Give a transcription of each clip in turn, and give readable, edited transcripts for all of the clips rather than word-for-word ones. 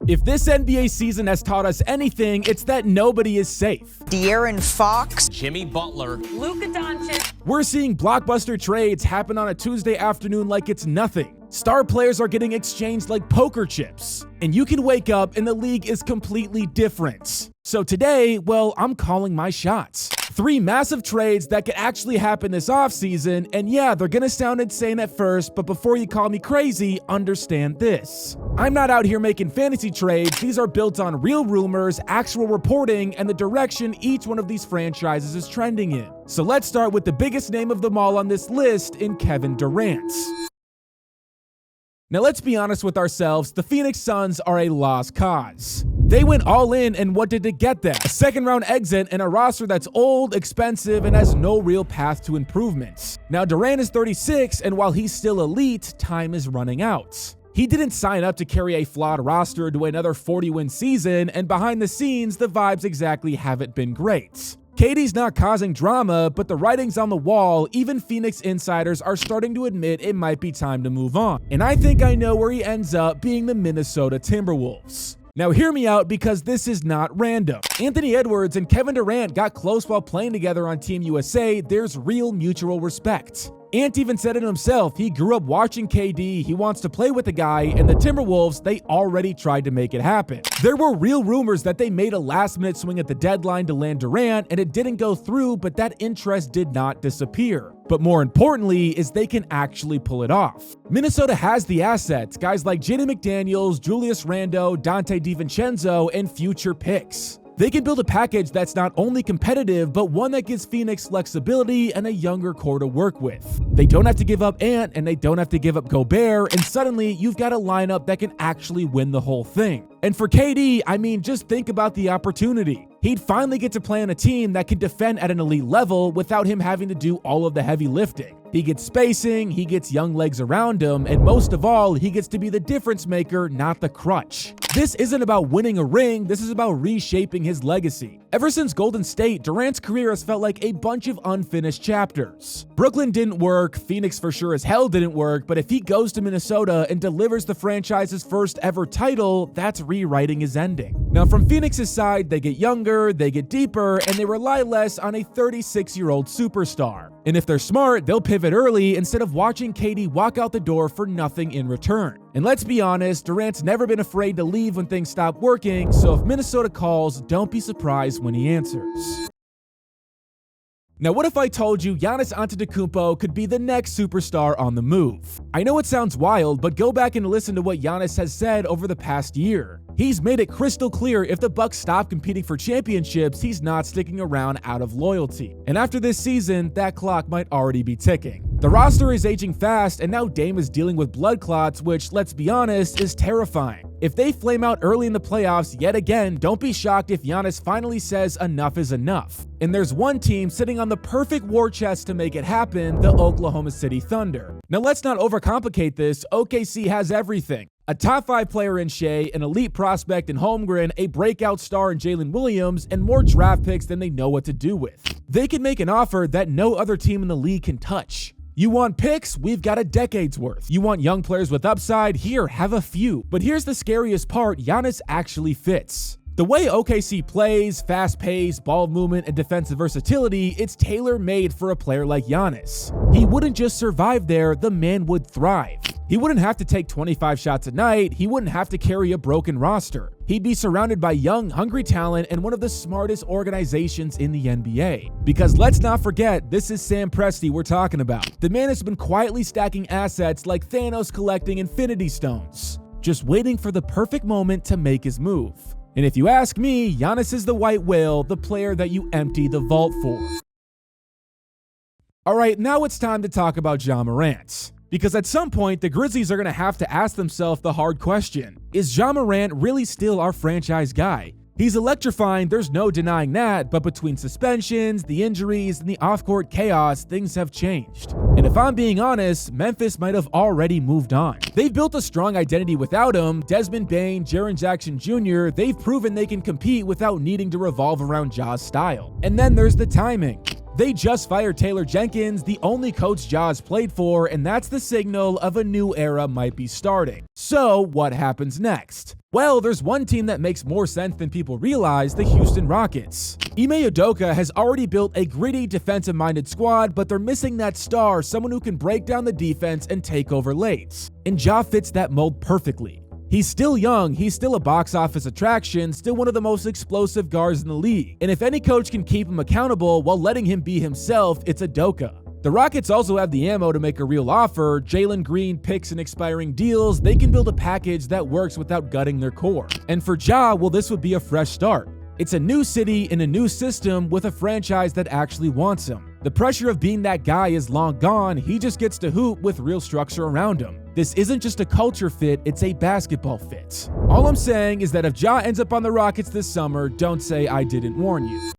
If this NBA season has taught us anything, it's that nobody is safe. De'Aaron Fox, Jimmy Butler, Luka Doncic. We're seeing blockbuster trades happen on a Tuesday afternoon like it's nothing. Star players are getting exchanged like poker chips. And you can wake up and the league is completely different. So today, well, I'm calling my shots. 3 massive trades that could actually happen this offseason, and yeah, they're gonna sound insane at first, but before you call me crazy, understand this. I'm not out here making fantasy trades. These are built on real rumors, actual reporting, and the direction each one of these franchises is trending in. So let's start with the biggest name of them all on this list in Kevin Durant. Now let's be honest with ourselves, the Phoenix Suns are a lost cause. They went all in, and what did it get them? A second-round exit and a roster that's old, expensive, and has no real path to improvement. Now Durant is 36, and while he's still elite, time is running out. He didn't sign up to carry a flawed roster to another 40-win season, and behind the scenes, the vibes exactly haven't been great. KD's not causing drama, but the writing's on the wall. Even Phoenix insiders are starting to admit it might be time to move on. And I think I know where he ends up, being the Minnesota Timberwolves. Now hear me out, because this is not random. Anthony Edwards and Kevin Durant got close while playing together on Team USA. There's real mutual respect. Ant even said it himself, he grew up watching KD, he wants to play with the guy, and the Timberwolves, they already tried to make it happen. There were real rumors that they made a last-minute swing at the deadline to land Durant, and it didn't go through, but that interest did not disappear. But more importantly is they can actually pull it off. Minnesota has the assets, guys like Jaden McDaniels, Julius Randle, Dante DiVincenzo, and future picks. They can build a package that's not only competitive, but one that gives Phoenix flexibility and a younger core to work with. They don't have to give up Ant, and they don't have to give up Gobert, and suddenly you've got a lineup that can actually win the whole thing. And for KD, I mean, just think about the opportunity. He'd finally get to play on a team that can defend at an elite level without him having to do all of the heavy lifting. He gets spacing, he gets young legs around him, and most of all, he gets to be the difference maker, not the crutch. This isn't about winning a ring, this is about reshaping his legacy. Ever since Golden State, Durant's career has felt like a bunch of unfinished chapters. Brooklyn didn't work, Phoenix for sure as hell didn't work, but if he goes to Minnesota and delivers the franchise's first ever title, that's rewriting his ending. Now from Phoenix's side, they get younger, they get deeper, and they rely less on a 36-year-old superstar. And if they're smart, they'll pivot early instead of watching KD walk out the door for nothing in return. And let's be honest, Durant's never been afraid to leave when things stop working, so if Minnesota calls, don't be surprised when he answers. Now what if I told you Giannis Antetokounmpo could be the next superstar on the move? I know it sounds wild, but go back and listen to what Giannis has said over the past year. He's made it crystal clear if the Bucks stop competing for championships, he's not sticking around out of loyalty. And after this season, that clock might already be ticking. The roster is aging fast, and now Dame is dealing with blood clots, which, let's be honest, is terrifying. If they flame out early in the playoffs yet again, don't be shocked if Giannis finally says enough is enough. And there's one team sitting on the perfect war chest to make it happen, the Oklahoma City Thunder. Now let's not overcomplicate this, OKC has everything. A top 5 player in Shea, an elite prospect in Holmgren, a breakout star in Jalen Williams, and more draft picks than they know what to do with. They can make an offer that no other team in the league can touch. You want picks? We've got a decade's worth. You want young players with upside? Here, have a few. But here's the scariest part, Giannis actually fits. The way OKC plays, fast pace, ball movement, and defensive versatility, it's tailor-made for a player like Giannis. He wouldn't just survive there, the man would thrive. He wouldn't have to take 25 shots a night, he wouldn't have to carry a broken roster. He'd be surrounded by young, hungry talent and one of the smartest organizations in the NBA. Because let's not forget, this is Sam Presti we're talking about. The man has been quietly stacking assets like Thanos collecting Infinity Stones, just waiting for the perfect moment to make his move. And if you ask me, Giannis is the white whale, the player that you empty the vault for. Alright, now it's time to talk about Ja Morant. Because at some point, the Grizzlies are going to have to ask themselves the hard question. Is Ja Morant really still our franchise guy? He's electrifying, there's no denying that, but between suspensions, the injuries, and the off-court chaos, things have changed. And if I'm being honest, Memphis might have already moved on. They've built a strong identity without him. Desmond Bane, Jaren Jackson Jr., they've proven they can compete without needing to revolve around Ja's style. And then there's the timing. They just fired Taylor Jenkins, the only coach Ja's played for, and that's the signal of a new era might be starting. So what happens next? Well, there's one team that makes more sense than people realize: the Houston Rockets. Ime Udoka has already built a gritty, defensive-minded squad, but they're missing that star, someone who can break down the defense and take over late. And Ja fits that mold perfectly. He's still young, he's still a box office attraction, still one of the most explosive guards in the league. And if any coach can keep him accountable while letting him be himself, it's Udoka. The Rockets also have the ammo to make a real offer: Jalen Green, picks, and expiring deals. They can build a package that works without gutting their core. And for Ja, well, this would be a fresh start. It's a new city in a new system with a franchise that actually wants him. The pressure of being that guy is long gone. He just gets to hoop with real structure around him. This isn't just a culture fit, it's a basketball fit. All I'm saying is that if Ja ends up on the Rockets this summer, don't say I didn't warn you.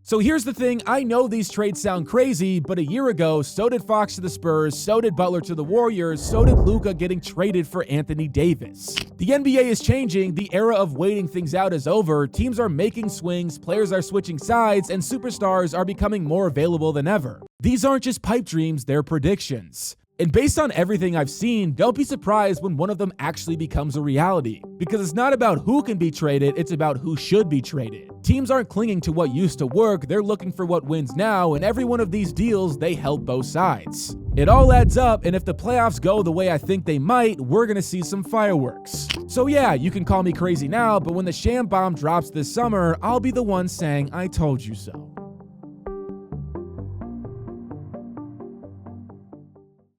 So here's the thing, I know these trades sound crazy, but a year ago, so did Fox to the Spurs, so did Butler to the Warriors, so did Luka getting traded for Anthony Davis. The NBA is changing, the era of waiting things out is over, teams are making swings, players are switching sides, and superstars are becoming more available than ever. These aren't just pipe dreams, they're predictions. And based on everything I've seen, don't be surprised when one of them actually becomes a reality. Because it's not about who can be traded, it's about who should be traded. Teams aren't clinging to what used to work, they're looking for what wins now, and every one of these deals, they help both sides. It all adds up, and if the playoffs go the way I think they might, we're gonna see some fireworks. So yeah, you can call me crazy now, but when the sham bomb drops this summer, I'll be the one saying I told you so.